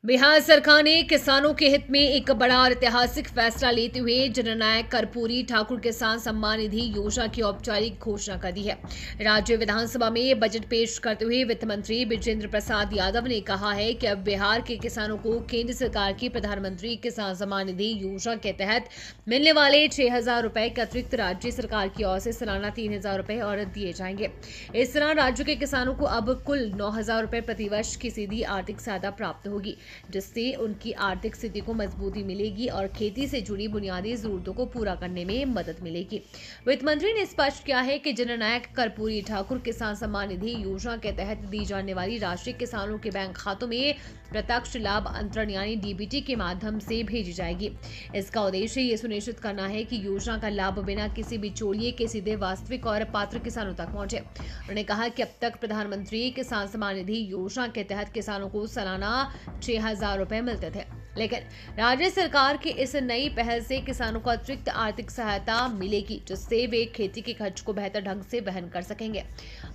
बिहार सरकार ने किसानों के हित में एक बड़ा और ऐतिहासिक फैसला लेते हुए जननायक कर्पूरी ठाकुर किसान सम्मान निधि योजना की औपचारिक घोषणा कर दी है। राज्य विधानसभा में बजट पेश करते हुए वित्त मंत्री विजेंद्र प्रसाद यादव ने कहा है कि अब बिहार के किसानों को केंद्र सरकार की प्रधानमंत्री किसान सम्मान निधि योजना के तहत मिलने वाले 6,000 रुपए के अतिरिक्त राज्य सरकार की ओर से सालाना 3,000 रुपए और दिए जाएंगे। इस तरह राज्य के किसानों को अब कुल 9,000 रुपए प्रतिवर्ष की सीधी आर्थिक सहायता प्राप्त होगी, जिससे उनकी आर्थिक स्थिति को मजबूती मिलेगी और खेती से जुड़ी बुनियादी जरूरतों को पूरा करने में मदद मिलेगी। वित्त मंत्री ने स्पष्ट किया है कि जननायक कर्पूरी ठाकुर किसान सम्मान निधि योजना के तहत दी जाने वाली राशि किसानों के बैंक खातों में प्रत्यक्ष लाभ अंतरण यानी डीबीटी के माध्यम से भेजी जाएगी। इसका उद्देश्य ये सुनिश्चित करना है कि योजना का लाभ बिना किसी बिचौलिए के सीधे वास्तविक और पात्र किसानों तक पहुंचे। उन्होंने कहा कि अब तक प्रधानमंत्री किसान सम्मान निधि योजना के तहत किसानों को सालाना 6,000 रुपए मिलते थे, लेकिन राज्य सरकार की इस नई पहल से किसानों को अतिरिक्त आर्थिक सहायता मिलेगी, जिससे वे खेती के खर्च को बेहतर ढंग से वहन कर सकेंगे।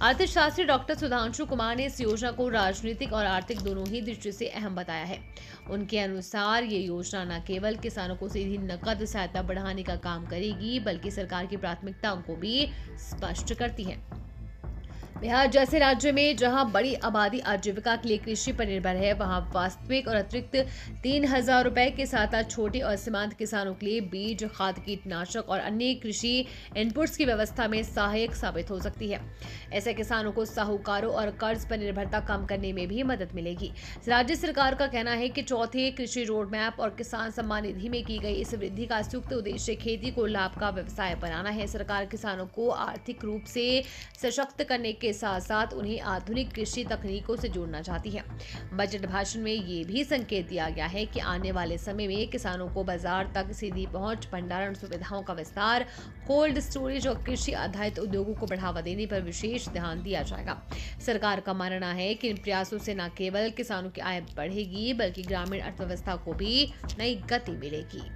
अर्थशास्त्री डॉक्टर सुधांशु कुमार ने इस योजना को राजनीतिक और आर्थिक दोनों ही दृष्टि से अहम बताया है। उनके अनुसार ये योजना न केवल किसानों को सीधी नकद सहायता बढ़ाने का काम करेगी, बल्कि सरकार की प्राथमिकताओं को भी स्पष्ट करती है। बिहार जैसे राज्य में जहां बड़ी आबादी आजीविका के लिए कृषि पर निर्भर है, वहां वास्तविक और अतिरिक्त 3,000 रुपए के साथ छोटे और सीमांत किसानों के लिए बीज, खाद, कीटनाशक और अन्य कृषि इनपुट्स की व्यवस्था में सहायक साबित हो सकती है। ऐसे किसानों को साहूकारों और कर्ज पर निर्भरता कम करने में भी मदद मिलेगी। राज्य सरकार का कहना है कि चौथे कृषि रोड मैप और किसान सम्मान निधि में की गई इस वृद्धि का संयुक्त उद्देश्य खेती को लाभ का व्यवसाय बनाना है। सरकार किसानों को आर्थिक रूप से सशक्त करने के साथ साथ उन्हें आधुनिक कृषि तकनीकों से जोड़ना चाहती है। बजट भाषण में ये भी संकेत दिया गया है कि आने वाले समय में किसानों को बाजार तक सीधी पहुंच, भंडारण सुविधाओं का विस्तार, कोल्ड स्टोरेज और कृषि आधारित उद्योगों को बढ़ावा देने पर विशेष ध्यान दिया जाएगा। सरकार का मानना है कि इन प्रयासों से न केवल किसानों की आय बढ़ेगी, बल्कि ग्रामीण अर्थव्यवस्था को भी नई गति मिलेगी।